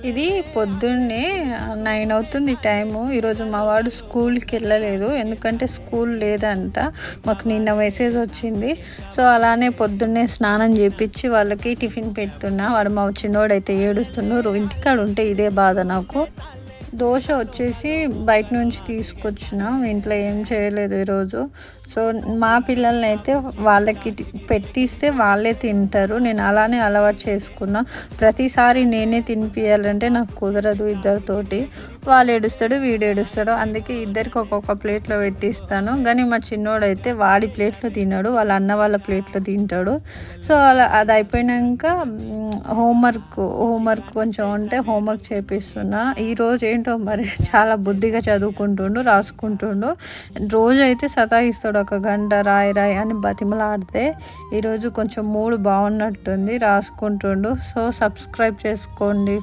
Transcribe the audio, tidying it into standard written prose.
ఇది పొద్దున్నే 9 అవుతుంది టైము. ఈరోజు మా వాడు స్కూల్‌కి వెళ్ళలేదు. ఎందుకంటే స్కూల్ లేదంట. మాకు నిన్న మెసేజ్ వచ్చింది. సో, అలానే పొద్దున్నే స్నానం చేపిచ్చి వాళ్ళకి టిఫిన్ పెడుతున్నా. వాడు మా చిన్నోడైతే ఏడుస్తుండు. ఇంటికాడ ఉంటే ఇదే బాధ నాకు. దోశ వచ్చేసి బయట నుంచి తీసుకొచ్చినాం. ఇంట్లో ఏం చేయలేదు ఈరోజు. సో, మా పిల్లలనైతే వాళ్ళకి పెట్టిస్తే వాళ్ళే తింటారు. నేను అలానే అలవాటు చేసుకున్నా. ప్రతిసారి నేనే తినిపియాలంటే నాకు కుదరదు ఇద్దరితోటి. వాళ్ళు ఏడుస్తాడు, వీడు ఏడుస్తాడు. అందుకే ఇద్దరికి ఒక్కొక్క ప్లేట్లో పెట్టిస్తాను. కానీ మా చిన్నోడైతే వాడి ప్లేట్లో తినడు. వాళ్ళ అన్న వాళ్ళ ప్లేట్లో తింటాడు. సో, అలా అది అయిపోయినాక హోంవర్క్ కొంచెం ఉంటే హోంవర్క్ చేపిస్తున్నా. ఈరోజు ఏంటో మరి చాలా బుద్ధిగా చదువుకుంటుండు, రాసుకుంటుండు. రోజు అయితే సతాయిస్తాడు, ఒక గంట రాయి రాయి అని బతిమలాడితే. ఈరోజు కొంచెం మూడ్ బాగున్నట్టుంది, రాసుకుంటుండు. సో, సబ్స్క్రైబ్ చేసుకోండి.